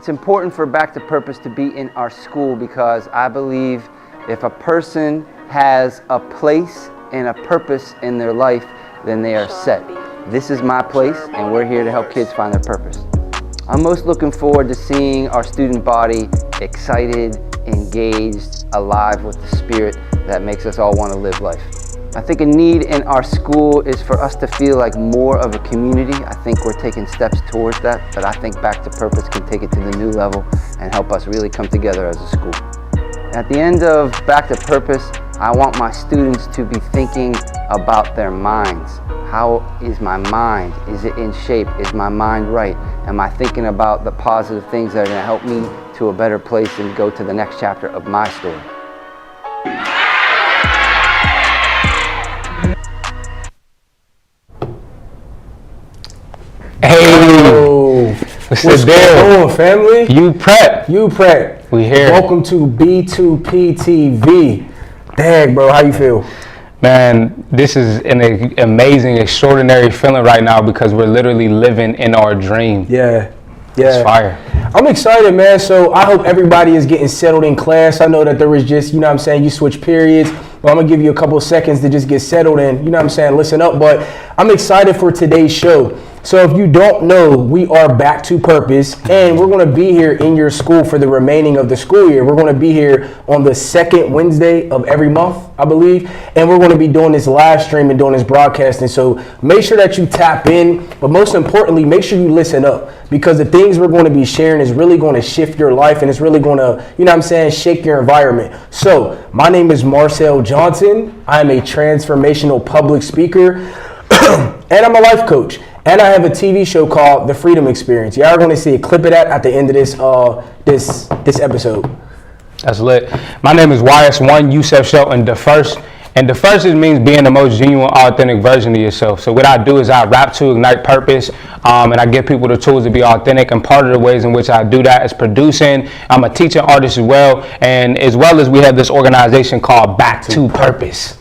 It's important for Back to Purpose to be in our school because I believe if a person has a place and a purpose in their life, then they are set. This is my place, and we're here to help kids find their purpose. I'm most looking forward to seeing our student body excited, engaged, alive with the spirit that makes us all want to live life. I think a need in our school is for us to feel like more of a community. I think we're taking steps towards that, but I think Back to Purpose can take it to the new level and help us really come together as a school. At the end of Back to Purpose, I want my students to be thinking about their minds. How is my mind? Is it in shape? Is my mind right? Am I thinking about the positive things that are going to help me to a better place and go to the next chapter of my story? Hey, what's going on, family? You prep. We here. Welcome to B2PTV. Dang, bro, how you feel? Man, this is an amazing, extraordinary feeling right now because we're literally living in our dream. Yeah. It's fire. I'm excited, man. So I hope everybody is getting settled in class. I know that there was just, you switch periods, but I'm going to give you a couple of seconds to just get settled and, listen up. But I'm excited for today's show. So if you don't know, we are Back to Purpose, and we're going to be here in your school for the remaining of the school year. We're going to be here on the second Wednesday of every month, I believe, and we're going to be doing this live stream and doing this broadcasting. So make sure that you tap in, but most importantly, make sure you listen up, because the things we're going to be sharing is really going to shift your life, and it's really going to, shake your environment. So my name is Marcel Johnson. I'm a transformational public speaker, and I'm a life coach. And I have a TV show called The Freedom Experience. Y'all are going to see a clip of that at the end of this episode. That's lit. My name is YS1 Yusef Shelton, the first. And the first means being the most genuine, authentic version of yourself. So what I do is I rap to ignite purpose, and I give people the tools to be authentic. And part of the ways in which I do that is producing. I'm a teaching artist as well. And as well as we have this organization called Back to Purpose.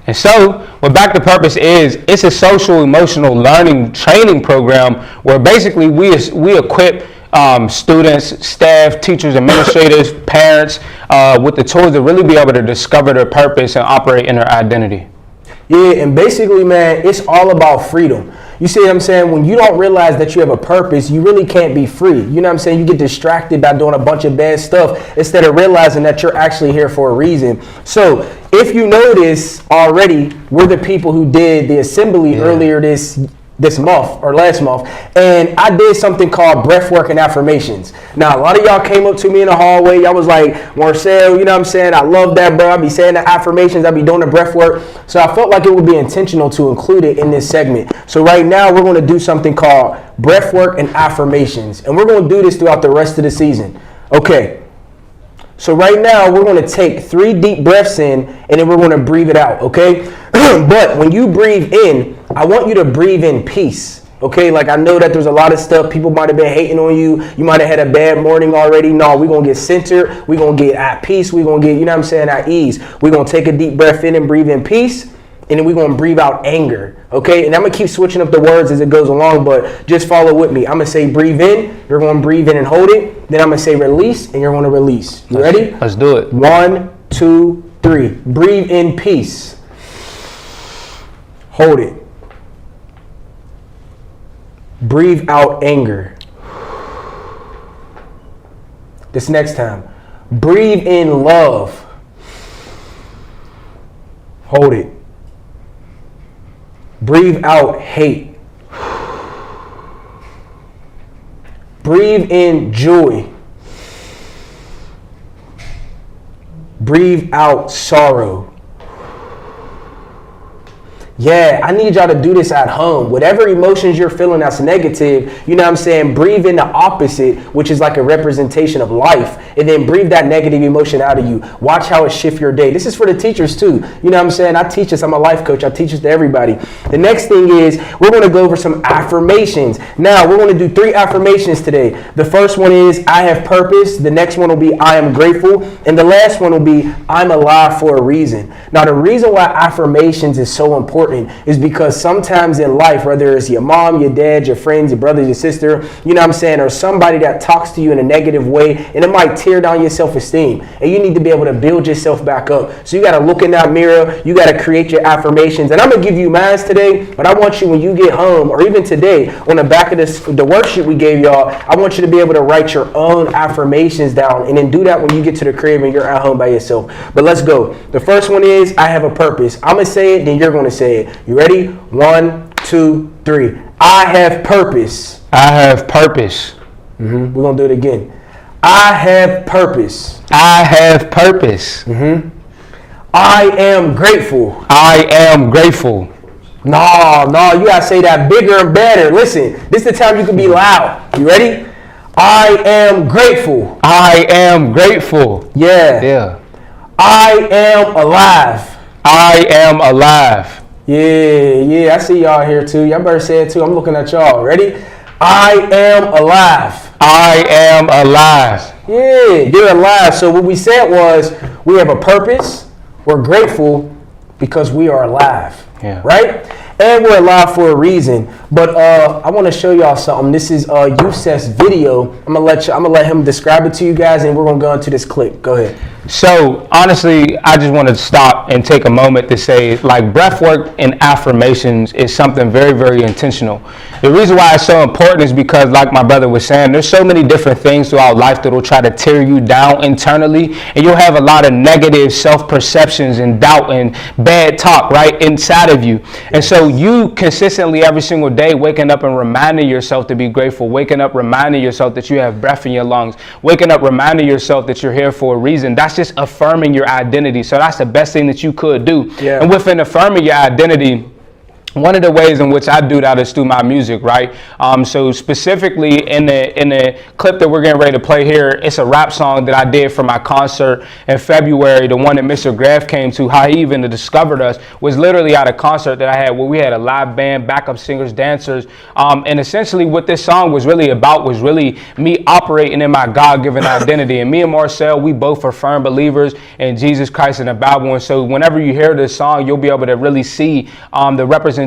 And so what Back to Purpose is, it's a social emotional learning training program where basically we equip students, staff, teachers, administrators, parents with the tools to really be able to discover their purpose and operate in their identity. Yeah, and basically, man, it's all about freedom. You see what I'm saying? When you don't realize that you have a purpose, you really can't be free. You know what I'm saying? You get distracted by doing a bunch of bad stuff instead of realizing that you're actually here for a reason. So if you notice already, we're the people who did the assembly earlier this month or last month, and I did something called breath work and affirmations. Now, a lot of y'all came up to me in the hallway. Y'all was like, Marcel, you know what I'm saying? I love that, bro. I be saying the affirmations. I be doing the breath work. So I felt like it would be intentional to include it in this segment. So right now, we're going to do something called breath work and affirmations, and we're going to do this throughout the rest of the season. Okay. So right now, we're going to take 3 deep breaths in, and then we're going to breathe it out, okay? But when you breathe in, I want you to breathe in peace, okay? Like, I know that there's a lot of stuff. People might have been hating on you. You might have had a bad morning already. No, we're going to get centered. We're going to get at peace. We're going to get, at ease. We're going to take a deep breath in and breathe in peace, and then we're going to breathe out anger, okay? And I'm going to keep switching up the words as it goes along, but just follow with me. I'm going to say breathe in. You're going to breathe in and hold it. Then I'm going to say release, and you're going to release. You ready? Let's do it. 1, 2, 3. Breathe in peace. Hold it. Breathe out anger. This next time. Breathe in love. Hold it. Breathe out hate. Breathe in joy. Breathe out sorrow. Yeah, I need y'all to do this at home. Whatever emotions you're feeling that's negative, breathe in the opposite, which is like a representation of life, and then breathe that negative emotion out of you. Watch how it shifts your day. This is for the teachers too. I teach this. I'm a life coach. I teach this to everybody. The next thing is we're going to go over some affirmations. Now, we're going to do 3 affirmations today. The first one is I have purpose. The next one will be I am grateful. And the last one will be I'm alive for a reason. Now, the reason why affirmations is so important important is because sometimes in life, whether it's your mom, your dad, your friends, your brother, your sister, you know what I'm saying, or somebody that talks to you in a negative way, and it might tear down your self-esteem. And you need to be able to build yourself back up. So you got to look in that mirror. You got to create your affirmations. And I'm going to give you mine today, but I want you, when you get home, or even today, on the back of the worksheet we gave y'all, I want you to be able to write your own affirmations down, and then do that when you get to the crib and you're at home by yourself. But let's go. The first one is, I have a purpose. I'm going to say it, then you're going to say it. You ready? 1, 2, 3. I have purpose. I have purpose. We're going to do it again. I have purpose. I have purpose. I am grateful. I am grateful. No, you got to say that bigger and better. Listen, this is the time you can be loud. You ready? I am grateful. I am grateful. Yeah. I am alive. I am alive. Yeah. I see y'all here too. Y'all better say it too. I'm looking at y'all. Ready? I am alive. I am alive. Yeah, you're alive. So what we said was, we have a purpose. We're grateful because we are alive. Yeah. Right? And we're alive for a reason. But I want to show y'all something. This is Yusef's video. I'm gonna let him describe it to you guys, and we're gonna go into this clip. Go ahead. So honestly, I just want to stop and take a moment to say, like, breath work and affirmations is something very, very intentional. The reason why it's so important is because, like my brother was saying, there's so many different things throughout life that will try to tear you down internally, and you'll have a lot of negative self-perceptions and doubt and bad talk right inside of you. And so you consistently every single day waking up and reminding yourself to be grateful, waking up reminding yourself that you have breath in your lungs, waking up reminding yourself that you're here for a reason, that's just affirming your identity. So that's the best thing that you could do. Yeah. And within affirming your identity, one of the ways in which I do that is through my music, right? So specifically in the clip that we're getting ready to play here, it's a rap song that I did for my concert in February. The one that Mr. Graff came to, how he even discovered us, was literally at a concert that I had where we had a live band, backup singers, dancers. And essentially what this song was really about was really me operating in my God-given identity. And me and Marcel, we both are firm believers in Jesus Christ and the Bible. And so whenever you hear this song, you'll be able to really see the representation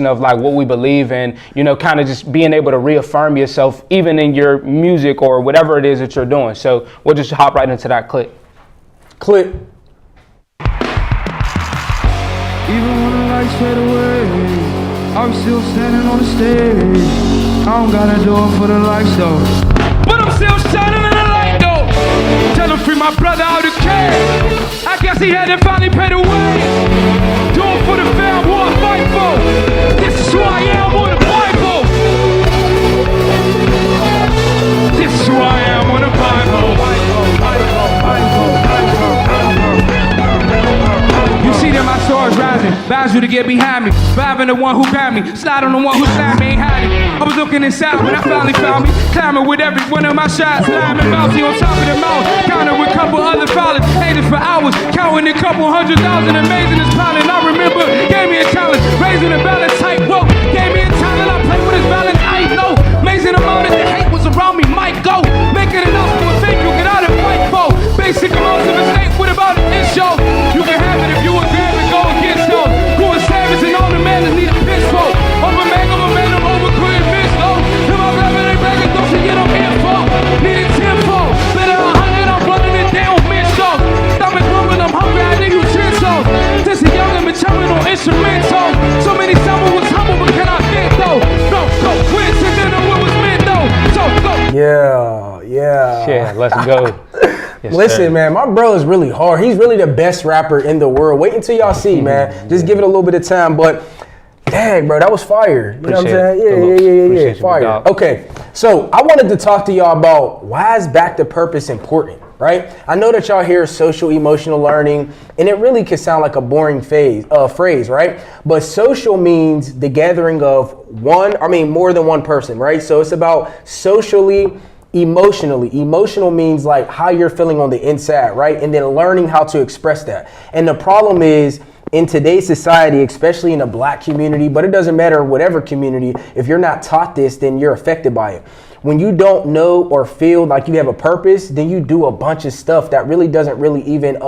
of like what we believe in, you know, kind of just being able to reaffirm yourself even in your music or whatever it is that you're doing. So we'll just hop right into that clip. Clip. Even when the lights fade away, I'm still standing on the stage. I don't gotta do it for the lights though, but I'm still shining in the light though. Tell him free my brother out of cage. I guess he had to finally pay the way. Do it for the fam who I fight for. This is who I am on the Bible. This is who I am on the Bible. You see that my sword's rising, bounds you to get behind me. Surviving the one who grabbed me, slide on the one who slammed me, ain't hiding. I was looking inside when I finally found me, climbing with every one of my shots, slamming bouncy on top of the mountain, counting with a couple other violets, hated for hours, counting a couple 100,000, amazing as piling. I remember, gave me a challenge, raising the balance tight rope, gave me a talent, I played with his balance, I know, amazing amount of the hate was around me, might go, making enough for a thing you get out and fight for, basic amounts of mistake with about an inch show, you can have it if you would grab it, go against those, going savage and all the man need a pistol, over man, I'm over quit bitch, though, if I'm rapping they bragging, don't you get them info, need a tenfold, better 100, I'm running it down, man, so, stomach rumbling, I'm hungry, I need utensils, this is young and maturing on instrumentals, so many summer was humble, but can I fit though, no, go quit, and then what was meant though, so go. Yeah. Let's go. Yes, Listen, sir. man, my bro is really hard. He's really the best rapper in the world. Wait until y'all see, man. Just give it a little bit of time. But dang, bro, that was fire. You know what I'm saying? Yeah. Fire. Okay, so I wanted to talk to y'all about why is back to purpose important, right? I know that y'all hear social emotional learning, and it really can sound like a boring phrase, right? But social means the gathering of more than one person, right? So it's about socially, emotionally. Emotional means like how you're feeling on the inside, right? And then learning how to express that. And the problem is, in today's society, especially in the Black community, but it doesn't matter whatever community, if you're not taught this, then you're affected by it. When you don't know or feel like you have a purpose, then you do a bunch of stuff that really doesn't really even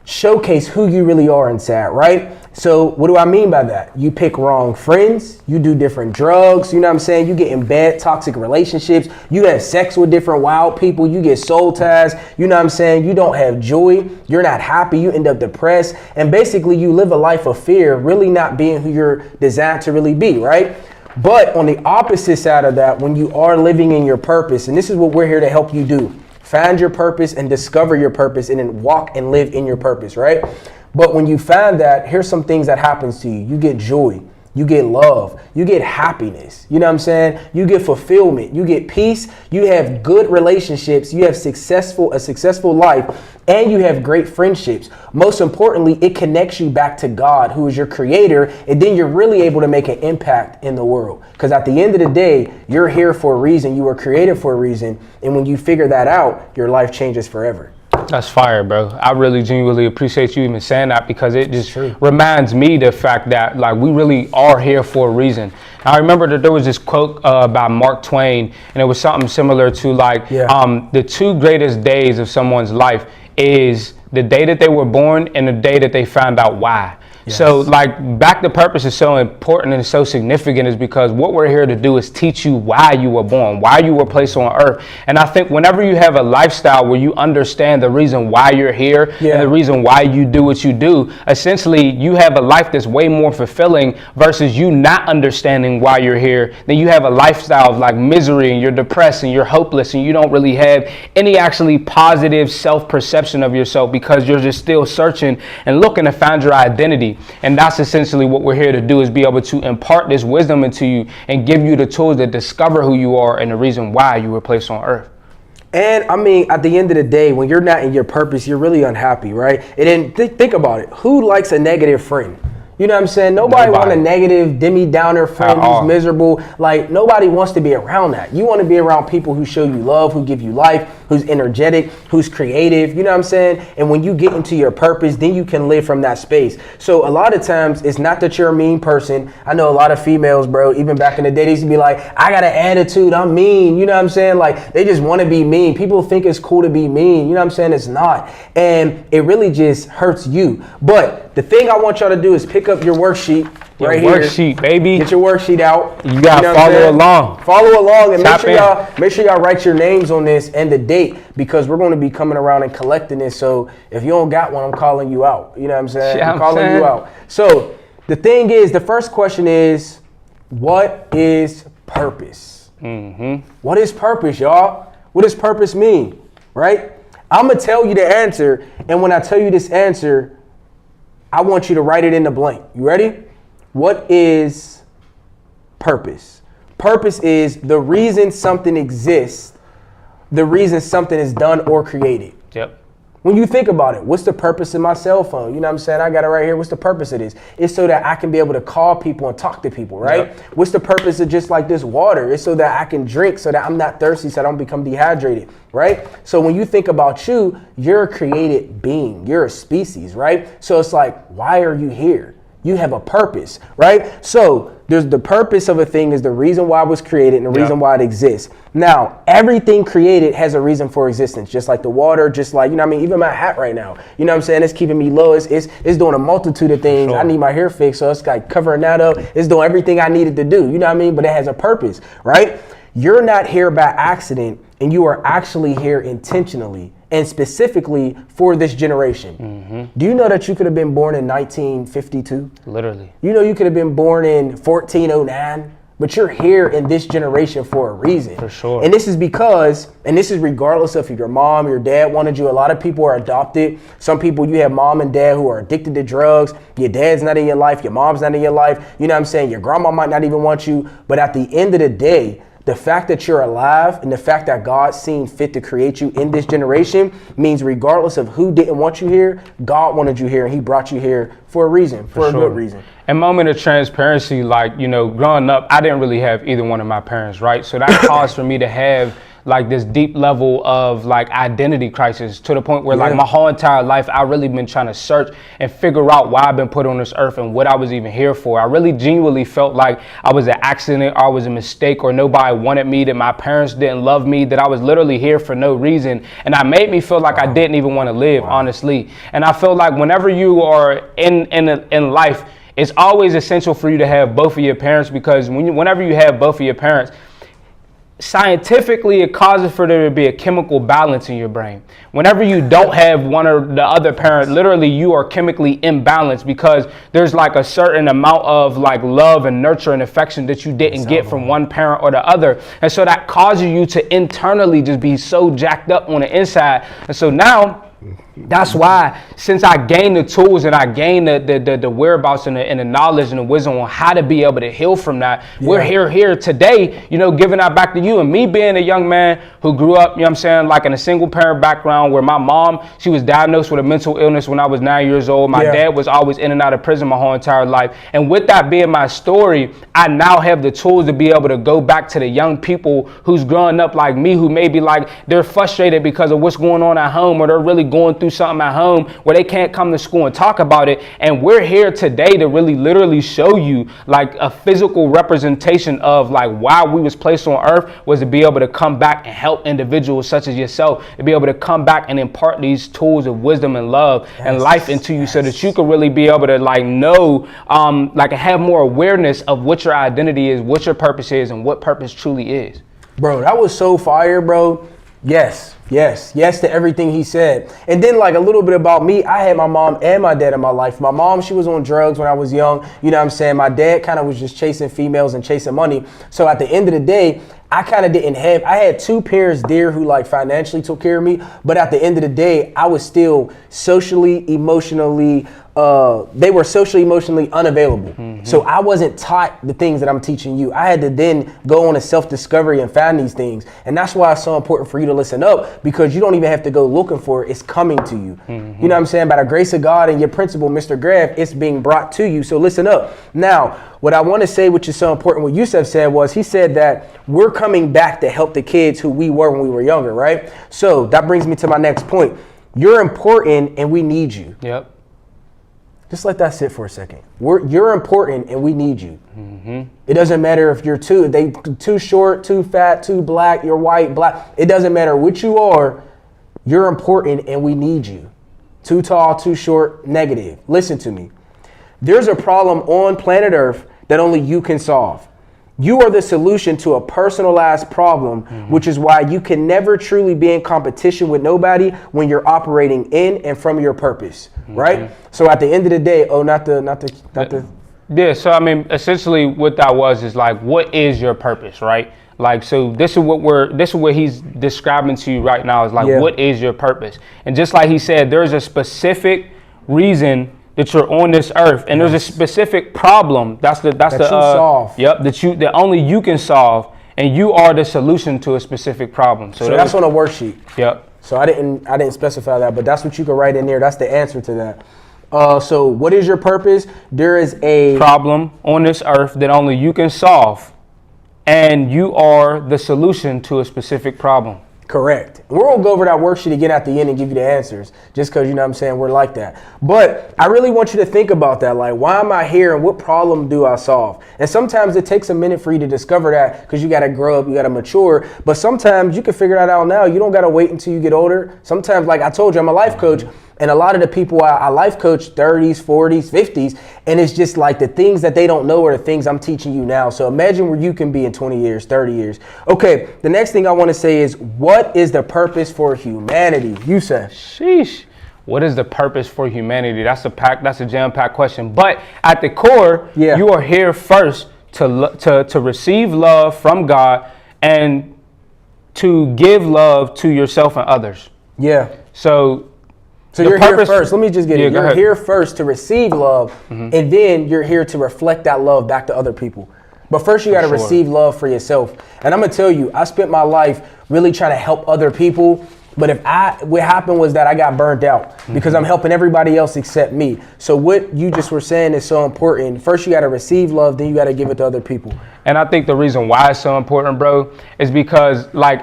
showcase who you really are inside, right? So what do I mean by that? You pick wrong friends, you do different drugs, you know what I'm saying? You get in bad, toxic relationships, you have sex with different wild people, you get soul ties, you know what I'm saying? You don't have joy, you're not happy, you end up depressed, and basically you live a life of fear, really not being who you're designed to really be, right? But on the opposite side of that, when you are living in your purpose, and this is what we're here to help you do, find your purpose and discover your purpose and then walk and live in your purpose, right? But when you find that, here's some things that happens to you. You get joy, you get love, you get happiness. You know what I'm saying? You get fulfillment, you get peace, you have good relationships, you have a successful life, and you have great friendships. Most importantly, it connects you back to God, who is your creator, and then you're really able to make an impact in the world. Because at the end of the day, you're here for a reason, you were created for a reason, and when you figure that out, your life changes forever. That's fire, bro. I really genuinely appreciate you even saying that, because it just reminds me the fact that like we really are here for a reason. I remember that there was this quote by Mark Twain, and it was something similar to like the two greatest days of someone's life is the day that they were born and the day that they found out why. Yes. So like back to purpose is so important and so significant is because what we're here to do is teach you why you were born, why you were placed on earth. And I think whenever you have a lifestyle where you understand the reason why you're here and the reason why you do what you do, essentially you have a life that's way more fulfilling versus you not understanding why you're here. Then you have a lifestyle of like misery and you're depressed and you're hopeless and you don't really have any actually positive self-perception of yourself because you're just still searching and looking to find your identity. And that's essentially what we're here to do, is be able to impart this wisdom into you and give you the tools to discover who you are and the reason why you were placed on earth. And I mean, at the end of the day, when you're not in your purpose, you're really unhappy, right? And then think about it. Who likes a negative friend? You know what I'm saying? Nobody wants a negative, Demi-Downer friend who's miserable. Like, nobody wants to be around that. You want to be around people who show you love, who give you life, who's energetic, who's creative. You know what I'm saying? And when you get into your purpose, then you can live from that space. So a lot of times, it's not that you're a mean person. I know a lot of females, bro, even back in the day, they used to be like, I got an attitude, I'm mean. You know what I'm saying? Like, they just want to be mean. People think it's cool to be mean. You know what I'm saying? It's not. And it really just hurts you. But the thing I want y'all to do is pick up your worksheet right here. Worksheet, baby. Get your worksheet out. You gotta follow along. Follow along and make sure y'all write your names on this and the date, because we're going to be coming around and collecting this. So if you don't got one, I'm calling you out. You know what I'm saying? I'm calling you out. So the thing is, the first question is, what is purpose? What is purpose, y'all? What does purpose mean? Right? I'm gonna tell you the answer, and when I tell you this answer, I want you to write it in the blank. You ready? What is purpose? Purpose is the reason something exists, the reason something is done or created. Yep. When you think about it, what's the purpose of my cell phone? You know what I'm saying? I got it right here. What's the purpose of this? It's so that I can be able to call people and talk to people, right? Yep. What's the purpose of just like this water? It's so that I can drink, so that I'm not thirsty, so I don't become dehydrated, right? So when you think about you, you're a created being. You're a species, right? So it's like, why are you here? You have a purpose, right? So there's the purpose of a thing is the reason why it was created and the reason why it exists. Now, everything created has a reason for existence, just like the water, just like, you know what I mean? Even my hat right now, you know what I'm saying? It's keeping me low. It's doing a multitude of things. Sure. I need my hair fixed, so it's like covering that up. It's doing everything I needed to do, you know what I mean? But it has a purpose, right? You're not here by accident, and you are actually here intentionally and specifically for this generation. Do you know that you could have been born in 1952? Literally. You know you could have been born in 1409, but you're here in this generation for a reason. For sure. And this is because, and this is regardless of if your mom, your dad wanted you. A lot of people are adopted. Some people, you have mom and dad who are addicted to drugs. Your dad's not in your life. Your mom's not in your life. You know what I'm saying? Your grandma might not even want you. But at the end of the day, the fact that you're alive and the fact that God seen fit to create you in this generation means regardless of who didn't want you here, God wanted you here and he brought you here for a reason, for a good reason. And moment of transparency, like, you know, growing up, I didn't really have either one of my parents, right? So that caused for me to have like this deep level of like identity crisis, to the point where like my whole entire life I really been trying to search and figure out why I've been put on this earth and what I was even here for. I really genuinely felt like I was an accident, or I was a mistake, or nobody wanted me, that my parents didn't love me, that I was literally here for no reason. And that made me feel like I didn't even want to live, honestly. And I feel like whenever you are in life, it's always essential for you to have both of your parents, because whenever you have both of your parents, scientifically it causes for there to be a chemical balance in your brain. Whenever you don't have one or the other parent, literally you are chemically imbalanced, because there's like a certain amount of like love and nurture and affection that you didn't get from one parent or the other. And so that causes you to internally just be so jacked up on the inside. And so now, that's why, since I gained the tools and I gained the whereabouts and the knowledge and the wisdom on how to be able to heal from that, we're here today, you know, giving that back to you. And me being a young man who grew up, you know what I'm saying, like in a single parent background, where my mom, she was diagnosed with a mental illness when I was 9 years old. My dad was always in and out of prison my whole entire life. And with that being my story, I now have the tools to be able to go back to the young people who's growing up like me, who may be like, they're frustrated because of what's going on at home, or they're really going through something at home where they can't come to school and talk about it. And we're here today to really literally show you like a physical representation of like why we was placed on earth, was to be able to come back and help individuals such as yourself, to be able to come back and impart these tools of wisdom and love and life into you, so that you can really be able to like know, like have more awareness of what your identity is, what your purpose is, and what purpose truly is. Bro, that was so fire, bro. Yes to everything he said. And then like a little bit about me, I had my mom and my dad in my life. My mom, she was on drugs when I was young, you know what I'm saying? My dad kind of was just chasing females and chasing money. So at the end of the day, I kind of didn't have, I had two parents there who like financially took care of me, but at the end of the day, I was still socially, emotionally, they were socially, emotionally unavailable. So I wasn't taught the things that I'm teaching you. I had to then go on a self-discovery and find these things. And that's why it's so important for you to listen up, because you don't even have to go looking for it. It's coming to you. You know what I'm saying? By the grace of God and your principal, Mr. Graf, it's being brought to you. So listen up. Now, what I want to say, which is so important, what Yusef said was, he said that we're coming back to help the kids who we were when we were younger, right? So that brings me to my next point. You're important and we need you. Yep. Just let that sit for a second. You're important and we need you. It doesn't matter if you're too short, too fat, too black, you're white, black. It doesn't matter what you are. You're important and we need you. Too tall, too short, negative. Listen to me. There's a problem on planet Earth that only you can solve. You are the solution to a personalized problem, which is why you can never truly be in competition with nobody when you're operating in and from your purpose, right? So at the end of the day, Yeah, so I mean, essentially what that was is like, what is your purpose, right? Like, so this is what he's describing to you right now, is like, what is your purpose? And just like he said, there's a specific reason that you're on this earth, and there's a specific problem that you solve. Yep, that only you can solve, and you are the solution to a specific problem. So that's on a worksheet. Yep. So I didn't specify that, but that's what you can write in there. That's the answer to that. So what is your purpose? There is a problem on this earth that only you can solve, and you are the solution to a specific problem. Correct. We're going to go over that worksheet again at the end and give you the answers, just because, you know what I'm saying, we're like that. But I really want you to think about that. Like, why am I here and what problem do I solve? And sometimes it takes a minute for you to discover that, because you got to grow up, you got to mature. But sometimes you can figure that out now. You don't got to wait until you get older. Sometimes, like I told you, I'm a life coach. And a lot of the people I life coach 30s, 40s, 50s, and it's just like the things that they don't know are the things I'm teaching you now. So imagine where you can be in 20 years, 30 years. Okay, the next thing I want to say is, what is the purpose for humanity? You say. Sheesh. What is the purpose for humanity? That's a jam-packed question. But at the core, you are here first to receive love from God and to give love to yourself and others. Yeah. So you're here first. Let me just get it. You're here first to receive love, and then you're here to reflect that love back to other people. But first, you got to receive love for yourself. And I'm going to tell you, I spent my life really trying to help other people. But what happened was that I got burned out because I'm helping everybody else except me. So what you just were saying is so important. First, you got to receive love, then you got to give it to other people. And I think the reason why it's so important, bro, is because, like,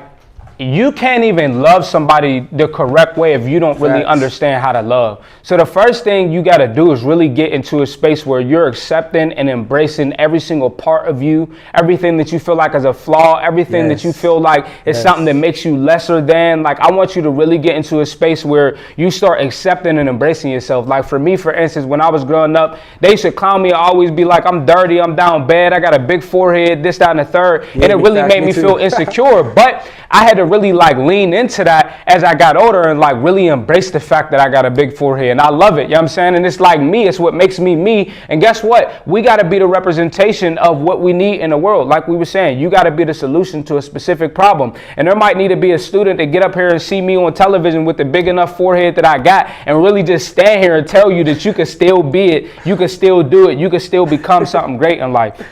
you can't even love somebody the correct way if you don't really understand how to love. So the first thing you got to do is really get into a space where you're accepting and embracing every single part of you, everything that you feel like is a flaw, everything that you feel like is something that makes you lesser than. Like, I want you to really get into a space where you start accepting and embracing yourself. Like, for me, for instance, when I was growing up, they used to clown me, always be like, I'm dirty, I'm down bad, I got a big forehead, this, that, and the third. And it really made me feel insecure. But I had to really like lean into that as I got older and like really embrace the fact that I got a big forehead, and I love it. You know what I'm saying? And it's like me, it's what makes me me. And guess what? We got to be the representation of what we need in the world. Like we were saying, you got to be the solution to a specific problem. And there might need to be a student to get up here and see me on television with the big enough forehead that I got and really just stand here and tell you that you can still be it, you can still do it, you can still become something great in life.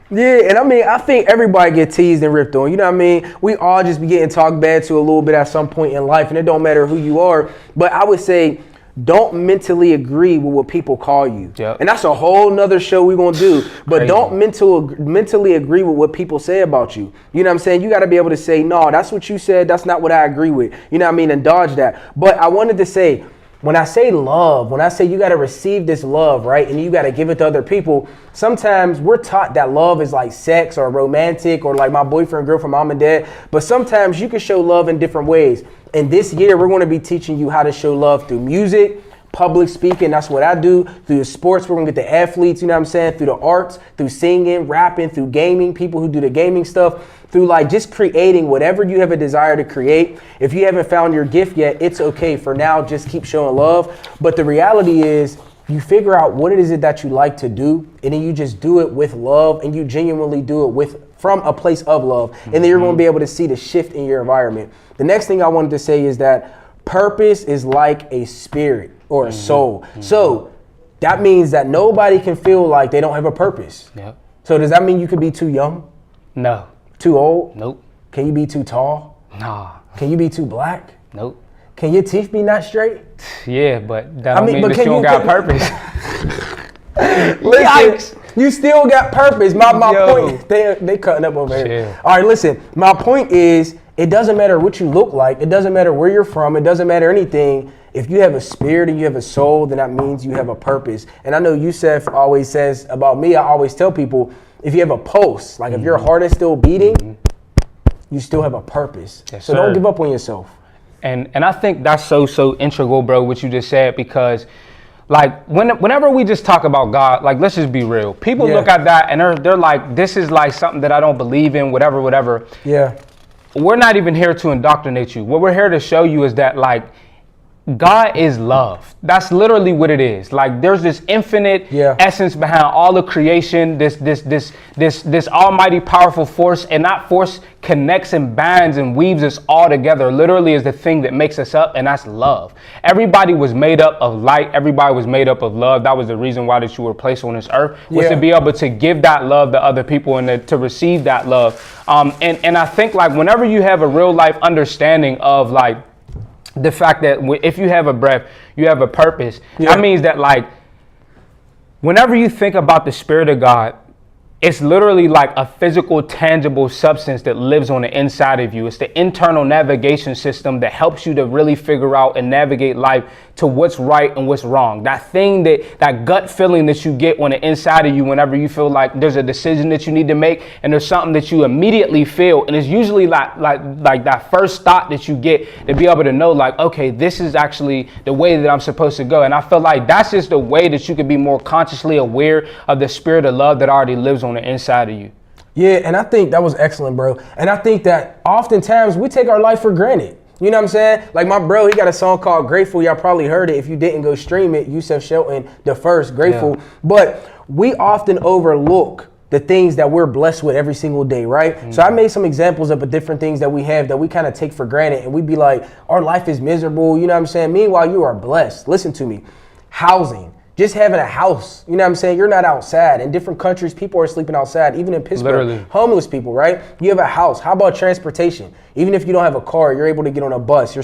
Yeah, and I mean, I think everybody get teased and ripped on. You know what I mean? We all just be getting talked bad to a little bit at some point in life, and it don't matter who you are. But I would say, don't mentally agree with what people call you. Yep. And that's a whole nother show we're going to do. But Crazy. Don't mentally agree with what people say about you. You know what I'm saying? You got to be able to say, no, that's what you said. That's not what I agree with. You know what I mean? And dodge that. But I wanted to say, when I say love, when I say you got to receive this love, right, and you got to give it to other people, sometimes we're taught that love is like sex or romantic or like my boyfriend, girlfriend, mom and dad. But sometimes you can show love in different ways. And this year, we're going to be teaching you how to show love through music, public speaking. That's what I do. Through the sports, we're going to get the athletes, you know what I'm saying? Through the arts, through singing, rapping, through gaming, people who do the gaming stuff. Through like just creating whatever you have a desire to create. If you haven't found your gift yet, it's okay. For now, just keep showing love. But the reality is, you figure out what it is that you like to do, and then you just do it with love, and you genuinely do it from a place of love. And then you're going to be able to see the shift in your environment. The next thing I wanted to say is that purpose is like a spirit or a soul. So that means that nobody can feel like they don't have a purpose. Yep. So does that mean you could be too young? No. Too old? Nope. Can you be too tall? Nah. Can you be too black? Nope. Can your teeth be not straight? Yeah, but that don't mean that you don't got purpose. Listen, you still got purpose. My point, they cutting up over here. All right, listen, my point is, it doesn't matter what you look like. It doesn't matter where you're from. It doesn't matter anything. If you have a spirit and you have a soul, then that means you have a purpose. And I know Yusef always says about me, I always tell people, if you have a pulse, like if your heart is still beating, you still have a purpose. Yes, so don't give up on yourself. And I think that's so integral, bro, what you just said, because like whenever we just talk about God, like let's just be real. People look at that and they're like, this is like something that I don't believe in, whatever. Yeah. We're not even here to indoctrinate you. What we're here to show you is that like God is love. That's literally what it is. Like there's this infinite essence behind all of creation, this almighty powerful force, and that force connects and binds and weaves us all together. Literally is the thing that makes us up, and that's love. Everybody was made up of light. Everybody was made up of love. That was the reason why that you were placed on this earth, was to be able to give that love to other people and to receive that love. And I think like whenever you have a real life understanding of like the fact that if you have a breath, you have a purpose. That means that like whenever you think about the Spirit of God, it's literally like a physical, tangible substance that lives on the inside of you. It's the internal navigation system that helps you to really figure out and navigate life to what's right and what's wrong. That thing, that gut feeling that you get on the inside of you whenever you feel like there's a decision that you need to make and there's something that you immediately feel. And it's usually like that first thought that you get to be able to know like, okay, this is actually the way that I'm supposed to go. And I feel like that's just the way that you could be more consciously aware of the spirit of love that already lives on the inside of you. Yeah, and I think that was excellent, bro. And I think that oftentimes we take our life for granted. You know what I'm saying? Like my bro, he got a song called Grateful. Y'all probably heard it. If you didn't, go stream it. Yusef Shelton, the first, Grateful. But we often overlook the things that we're blessed with every single day, right? So I made some examples of the different things that we have that we kind of take for granted. And we'd be like, our life is miserable. You know what I'm saying? Meanwhile, you are blessed. Listen to me. Housing. Just having a house, you know what I'm saying? You're not outside. In different countries, people are sleeping outside, even in Pittsburgh. Literally. Homeless people, right? You have a house. How about transportation? Even if you don't have a car, you're able to get on a bus.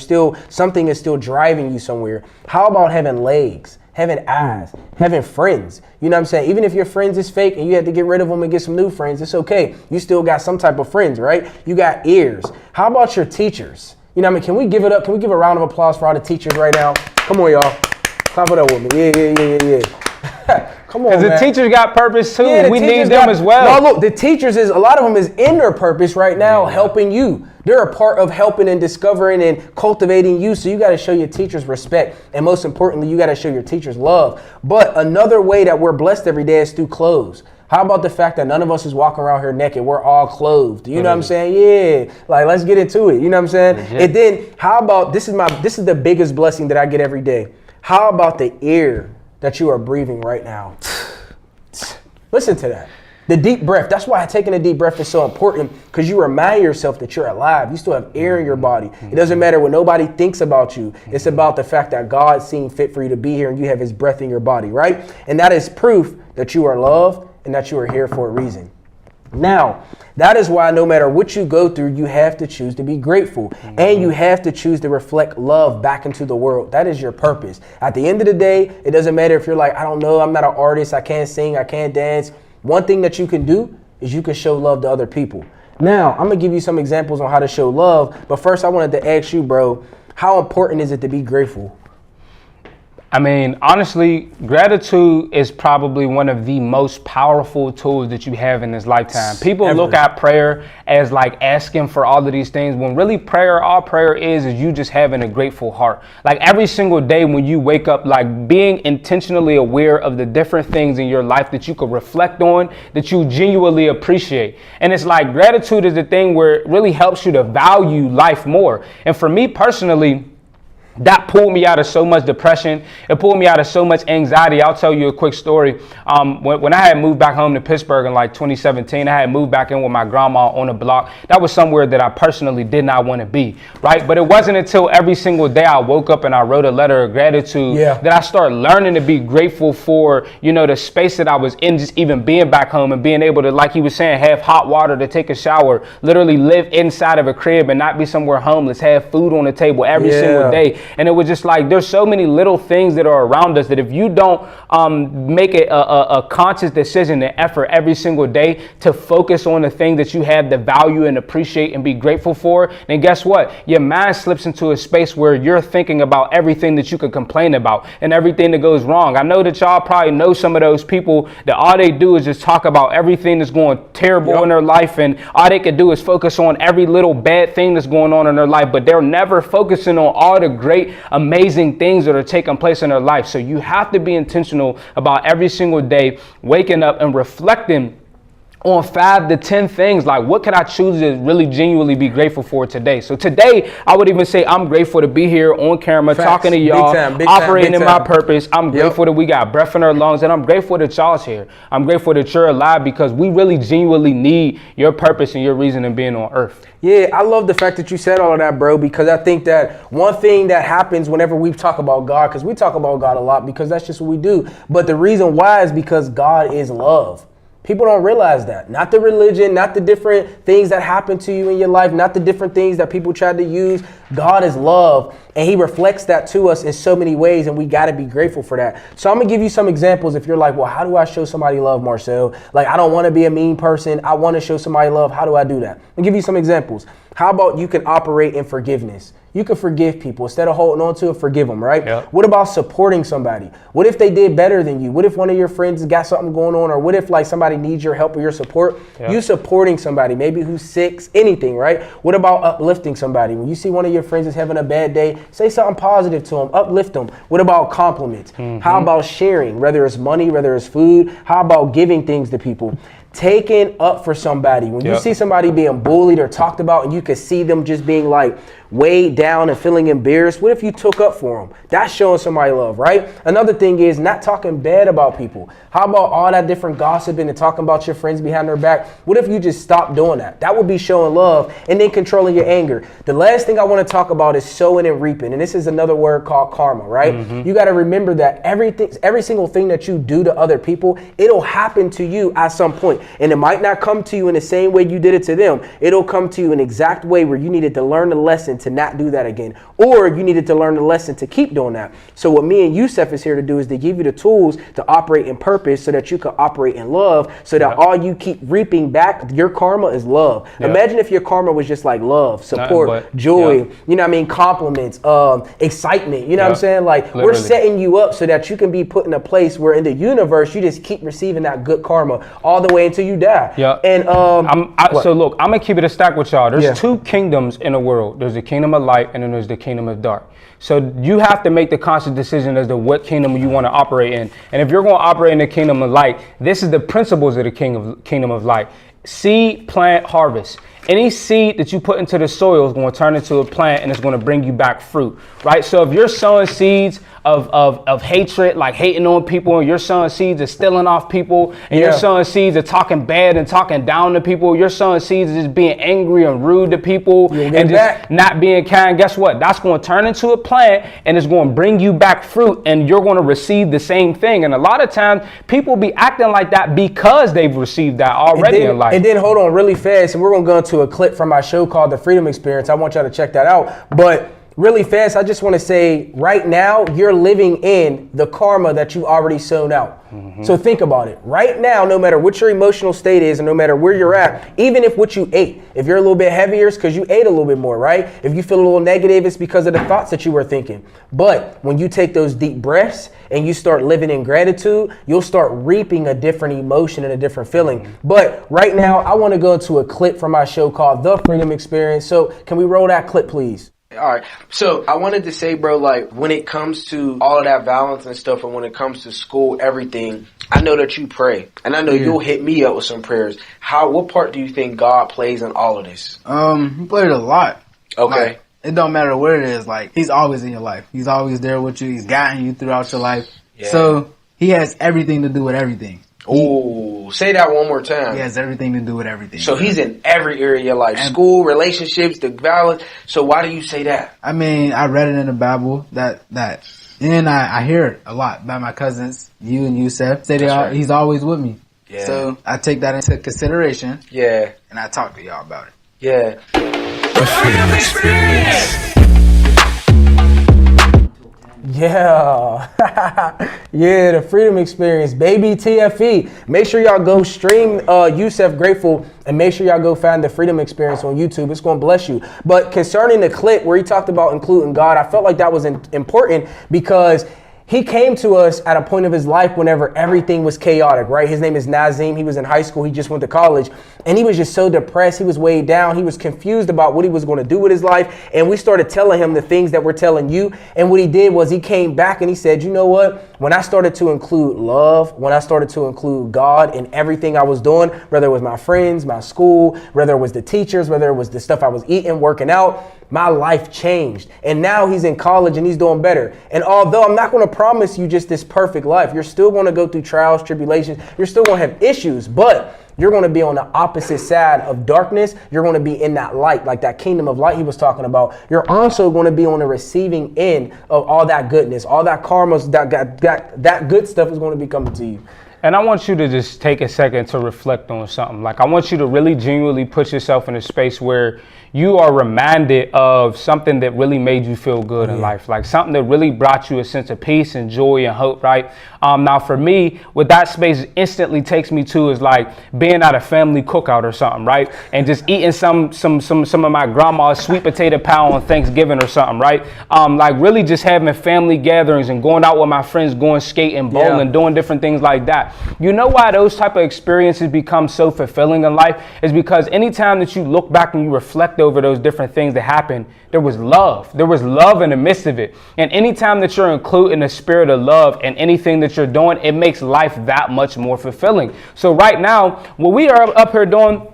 Something is still driving you somewhere. How about having legs? having eyes, having friends. You know what I'm saying? Even if your friends is fake and you had to get rid of them and get some new friends, it's okay. You still got some type of friends, right? You got ears. How about your teachers? You know what I mean? Can we give it up? Can we give a round of applause for all the teachers right now? Come on, y'all. Clap it up with me. Yeah. Come on, man. Because the teachers got purpose too. Yeah, we need them as well. No, look, the teachers a lot of them is in their purpose right now, helping you. They're a part of helping and discovering and cultivating you. So you got to show your teachers respect. And most importantly, you got to show your teachers love. But another way that we're blessed every day is through clothes. How about the fact that none of us is walking around here naked? We're all clothed. You know what I'm saying? Yeah. Like, let's get into it. You know what I'm saying? Legit. And then how about, this is the biggest blessing that I get every day. How about the air that you are breathing right now? Listen to that. The deep breath. That's why taking a deep breath is so important, because you remind yourself that you're alive. You still have air in your body. It doesn't matter what nobody thinks about you. It's about the fact that God seen fit for you to be here and you have his breath in your body, right? And that is proof that you are loved and that you are here for a reason. Now, that is why no matter what you go through, you have to choose to be grateful. And you have to choose to reflect love back into the world. That is your purpose. At the end of the day, it doesn't matter if you're like, I don't know, I'm not an artist, I can't sing, I can't dance. One thing that you can do is you can show love to other people. Now, I'm going to give you some examples on how to show love. But first, I wanted to ask you, bro, how important is it to be grateful? I mean, honestly, gratitude is probably one of the most powerful tools that you have in this lifetime. People look at prayer as like asking for all of these things, when really all prayer is you just having a grateful heart. Like every single day when you wake up, like being intentionally aware of the different things in your life that you could reflect on, that you genuinely appreciate. And it's like gratitude is the thing where it really helps you to value life more. And for me personally, that pulled me out of so much depression. It pulled me out of so much anxiety. I'll tell you a quick story. When I had moved back home to Pittsburgh in like 2017, I had moved back in with my grandma on a block. That was somewhere that I personally did not want to be, right? But it wasn't until every single day I woke up and I wrote a letter of gratitude that I started learning to be grateful for, you know, the space that I was in, just even being back home and being able to, like he was saying, have hot water to take a shower, literally live inside of a crib and not be somewhere homeless, have food on the table every single day. And it was just like, there's so many little things that are around us that if you don't make it a conscious decision and effort every single day to focus on the thing that you have the value and appreciate and be grateful for, then guess what? Your mind slips into a space where you're thinking about everything that you could complain about and everything that goes wrong. I know that y'all probably know some of those people that all they do is just talk about everything that's going terrible in their life, and all they can do is focus on every little bad thing that's going on in their life, but they're never focusing on all the great, amazing things that are taking place in their life. So you have to be intentional about every single day waking up and reflecting on 5 to 10 things. Like, what can I choose to really genuinely be grateful for today? So today, I would even say I'm grateful to be here on camera, talking to y'all, operating in my purpose. I'm grateful that we got breath in our lungs, and I'm grateful that y'all's here. I'm grateful that you're alive, because we really genuinely need your purpose and your reason in being on earth. Yeah, I love the fact that you said all of that, bro, because I think that one thing that happens whenever we talk about God, because we talk about God a lot because that's just what we do. But the reason why is because God is love. People don't realize that. Not the religion, not the different things that happen to you in your life, not the different things that people try to use. God is love, and he reflects that to us in so many ways, and we got to be grateful for that. So I'm going to give you some examples if you're like, well, how do I show somebody love, Marcel? Like, I don't want to be a mean person. I want to show somebody love. How do I do that? I'll give you some examples. How about you can operate in forgiveness? You can forgive people. Instead of holding on to it, forgive them, right? Yep. What about supporting somebody? What if they did better than you? What if one of your friends got something going on? Or what if like somebody needs your help or your support? Yep. You supporting somebody, maybe who's sick, anything, right? What about uplifting somebody? When you see one of your friends is having a bad day, say something positive to them, uplift them. What about compliments? How about sharing, whether it's money, whether it's food? How about giving things to people? Taking up for somebody. When you see somebody being bullied or talked about and you can see them just being like weighed down and feeling embarrassed, what if you took up for them? That's showing somebody love, right? Another thing is not talking bad about people. How about all that different gossiping and talking about your friends behind their back? What if you just stopped doing that? That would be showing love, and then controlling your anger. The last thing I want to talk about is sowing and reaping, and this is another word called karma, right? You got to remember that every single thing that you do to other people, it'll happen to you at some point. And it might not come to you in the same way you did it to them. It'll come to you in an exact way where you needed to learn the lesson to not do that again. Or you needed to learn the lesson to keep doing that. So what me and Yusef is here to do is to give you the tools to operate in purpose so that you can operate in love, so that all you keep reaping back, your karma is love. Imagine if your karma was just like love, support, joy, you know what I mean, compliments, excitement, you know what I'm saying? Like, literally, we're setting you up so that you can be put in a place where in the universe you just keep receiving that good karma all the way until you die. And so look, I'm gonna keep it a stack with y'all. There's two kingdoms in the world. There's the kingdom of light and then there's the kingdom of dark. So you have to make the conscious decision as to what kingdom you want to operate in. And if you're going to operate in the kingdom of light, this is the principles of the kingdom of light. Seed, plant, harvest. Any seed that you put into the soil is going to turn into a plant and it's going to bring you back fruit, right? So if you're sowing seeds of hatred, like hating on people, and you're sowing seeds of stealing off people, and you're sowing seeds of talking bad and talking down to people, you're sowing seeds of just being angry and rude to people and just not being kind, guess what? That's going to turn into a plant and it's going to bring you back fruit and you're going to receive the same thing. And a lot of times people be acting like that because they've received that already in life. And then hold on really fast, and we're going to go into a clip from my show called The Freedom Experience. I want y'all to check that out. But really fast, I just want to say right now, you're living in the karma that you already sown out. So think about it. Right now, no matter what your emotional state is and no matter where you're at, even if what you ate, if you're a little bit heavier, it's because you ate a little bit more, right? If you feel a little negative, it's because of the thoughts that you were thinking. But when you take those deep breaths and you start living in gratitude, you'll start reaping a different emotion and a different feeling. But right now, I want to go into a clip from my show called The Freedom Experience. So can we roll that clip, please? All right. So I wanted to say, bro, like when it comes to all of that violence and stuff, and when it comes to school, everything, I know that you pray, and I know you'll hit me up with some prayers. What part do you think God plays in all of this? He played a lot. Okay. Like, it don't matter what it is. Like, he's always in your life. He's always there with you. He's guiding you throughout your life. Yeah. So he has everything to do with everything. Oh, say that one more time. He has everything to do with everything. So he's in every area of your life, school, relationships, the violence. So why do you say that? I mean, I read it in the Bible that, and I hear it a lot by my cousins, you and Yusef. Say that he's always with me. Yeah. So I take that into consideration. Yeah. And I talk to y'all about it. Yeah. The Freedom Experience. Yeah. Yeah, the Freedom Experience, baby. TFE. Make sure y'all go stream Yusef Grateful, and make sure y'all go find the Freedom Experience on YouTube. It's going to bless you. But concerning the clip where he talked about including God, I felt like that was important because he came to us at a point of his life whenever everything was chaotic, right? His name is Nazim. He was in high school. He just went to college. And he was just so depressed. He was weighed down. He was confused about what he was going to do with his life. And we started telling him the things that we're telling you. And what he did was he came back and he said, you know what? When I started to include love, when I started to include God in everything I was doing, whether it was my friends, my school, whether it was the teachers, whether it was the stuff I was eating, working out, my life changed. And now he's in college and he's doing better. And although I'm not going to promise you just this perfect life, you're still going to go through trials, tribulations. You're still going to have issues, but you're going to be on the opposite side of darkness. You're going to be in that light, like that kingdom of light he was talking about. You're also going to be on the receiving end of all that goodness, all that karma, that good stuff is going to be coming to you. And I want you to just take a second to reflect on something. Like, I want you to really genuinely put yourself in a space where you are reminded of something that really made you feel good in life, like something that really brought you a sense of peace and joy and hope, right? Now for me, what that space instantly takes me to is like being at a family cookout or something, right? And just eating some of my grandma's sweet potato pie on Thanksgiving or something, right? Like really just having family gatherings and going out with my friends, going skating, bowling, doing different things like that. You know why those type of experiences become so fulfilling in life is because anytime that you look back and you reflect over those different things that happened, there was love. There was love in the midst of it. And anytime that you're including the spirit of love in anything that you're doing, it makes life that much more fulfilling. So right now, what we are up here doing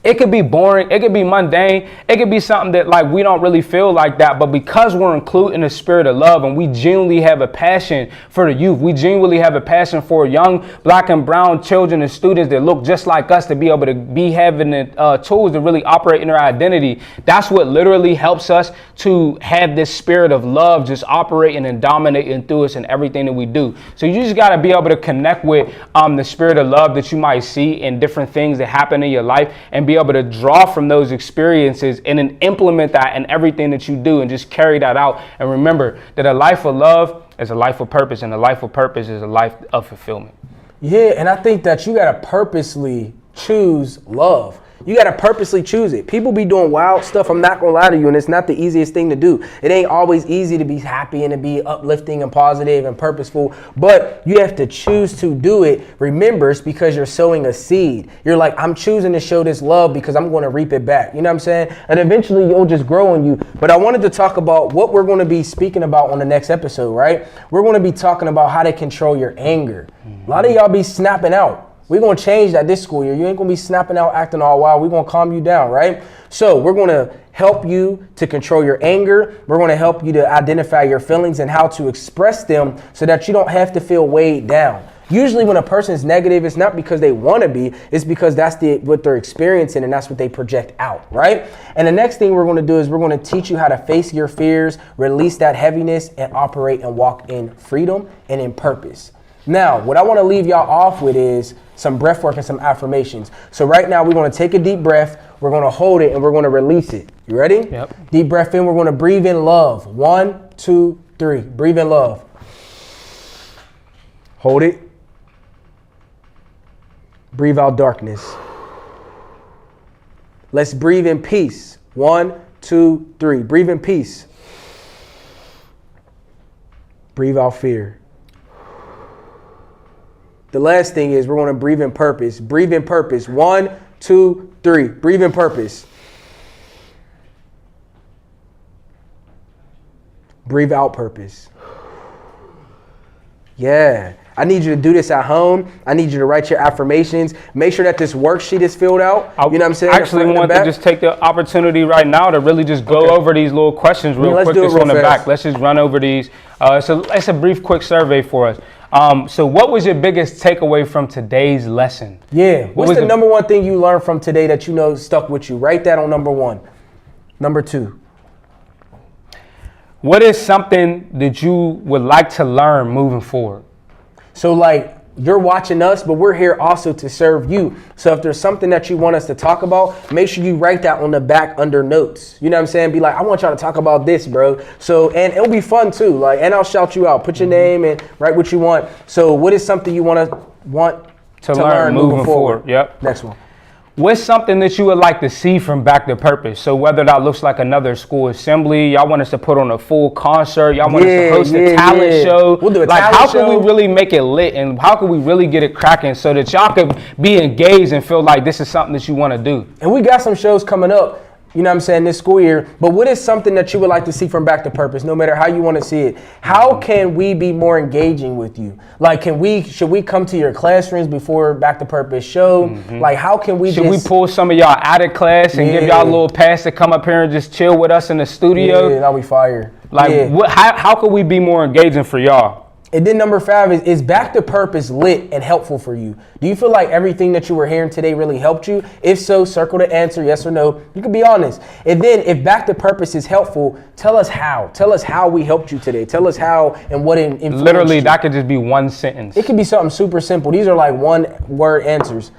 It could be boring. It could be mundane. It could be something that like we don't really feel like that. But because we're including the spirit of love and we genuinely have a passion for the youth, we genuinely have a passion for young black and brown children and students that look just like us to be able to be having the tools to really operate in their identity. That's what literally helps us to have this spirit of love just operating and dominating through us in everything that we do. So you just got to be able to connect with the spirit of love that you might see in different things that happen in your life and be able to draw from those experiences and then implement that in everything that you do and just carry that out. And remember that a life of love is a life of purpose, and a life of purpose is a life of fulfillment. Yeah, and I think that you got to purposely choose love. You got to purposely choose it. People be doing wild stuff, I'm not going to lie to you, and it's not the easiest thing to do. It ain't always easy to be happy and to be uplifting and positive and purposeful, but you have to choose to do it. Remember, it's because you're sowing a seed. You're like, I'm choosing to show this love because I'm going to reap it back. You know what I'm saying? And eventually you'll just grow on you. But I wanted to talk about what we're going to be speaking about on the next episode, right? We're going to be talking about how to control your anger. A lot of y'all be snapping out. We're going to change that this school year. You ain't going to be snapping out, acting all wild. We're going to calm you down, right? So we're going to help you to control your anger. We're going to help you to identify your feelings and how to express them so that you don't have to feel weighed down. Usually when a person is negative, it's not because they want to be. It's because that's what they're experiencing and that's what they project out, right? And the next thing we're going to do is we're going to teach you how to face your fears, release that heaviness, and operate and walk in freedom and in purpose. Now, what I want to leave y'all off with is some breath work and some affirmations. So right now, we're going to take a deep breath. We're going to hold it and we're going to release it. You ready? Yep. Deep breath in. We're going to breathe in love. 1, 2, 3. Breathe in love. Hold it. Breathe out darkness. Let's breathe in peace. 1, 2, 3. Breathe in peace. Breathe out fear. The last thing is we're going to breathe in purpose. Breathe in purpose. 1, 2, 3. Breathe in purpose. Breathe out purpose. Yeah. I need you to do this at home. I need you to write your affirmations. Make sure that this worksheet is filled out. You know what I'm saying? I actually want to just take the opportunity right now to really just go over these little questions real quick. Let's on the back. Let's just run over these. So it's a brief, quick survey for us. So what was your biggest takeaway from today's lesson? Yeah. What's the number one thing you learned from today that you know stuck with you? Write that on number 1. Number 2. What is something that you would like to learn moving forward? So like you're watching us, but we're here also to serve you. So if there's something that you want us to talk about, make sure you write that on the back under notes. You know what I'm saying? Be like, I want y'all to talk about this, bro. So, and it'll be fun too. Like, and I'll shout you out. Put your name and write what you want. So what is something you want to learn moving forward? Yep. Next one. What's something that you would like to see from Back to Purpose? So whether that looks like another school assembly, y'all want us to put on a full concert, y'all want us to host a talent show. We'll do a like talent how show. can we really make it lit and how can we really get it cracking so that y'all can be engaged and feel like this is something that you want to do? And we got some shows coming up, you know what I'm saying, this school year. But what is something that you would like to see from Back to Purpose, no matter how you want to see it? How can we be more engaging with you? Like, should we come to your classrooms before Back to Purpose show? Like, how can we Should we pull some of y'all out of class and give y'all a little pass to come up here and just chill with us in the studio? Yeah, that'll be fire. Like, how could we be more engaging for y'all? And then number 5 is Back to Purpose lit and helpful for you? Do you feel like everything that you were hearing today really helped you? If so, circle the answer, yes or no. You can be honest. And then if Back to Purpose is helpful, tell us how. Tell us how we helped you today. Tell us how and what influenced Literally, you. that could just be one sentence. It could be something super simple. These are like 1-word answers.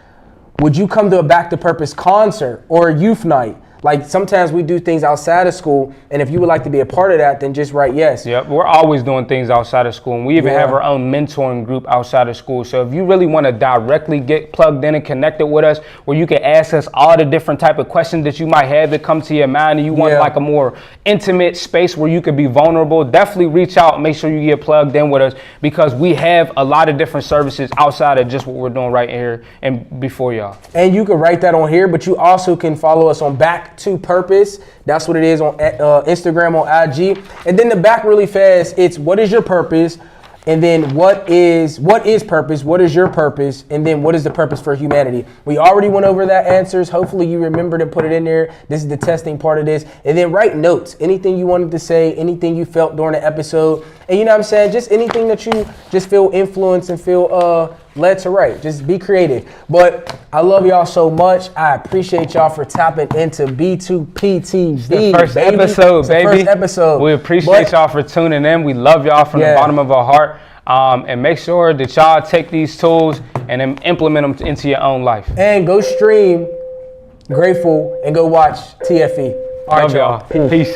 Would you come to a Back to Purpose concert or a youth night? Like sometimes we do things outside of school, and if you would like to be a part of that, then just write yes. Yep, we're always doing things outside of school, and we even have our own mentoring group outside of school. So if you really want to directly get plugged in and connected with us, where you can ask us all the different type of questions that you might have that come to your mind, and you want like a more intimate space where you could be vulnerable, definitely reach out and make sure you get plugged in with us, because we have a lot of different services outside of just what we're doing right here and before y'all. And you can write that on here, but you also can follow us on Back to Purpose. That's what it is on Instagram, on IG. And then the back really fast, it's what is your purpose? and then what is purpose? What is your purpose? And then what is the purpose for humanity? We already went over that answers. Hopefully you remembered and put it in there. This is the testing part of this. And then write notes. Anything you wanted to say, anything you felt during the episode. And you know what I'm saying? Just anything that you just feel influenced and feel led to write. Just be creative. But I love y'all so much. I appreciate y'all for tapping into B2PTV. The first episode, baby. First episode. We appreciate y'all for tuning in. We love y'all from the bottom of our heart. And make sure that y'all take these tools and then implement them into your own life. And go stream Grateful and go watch TFE. All right, love y'all. Peace.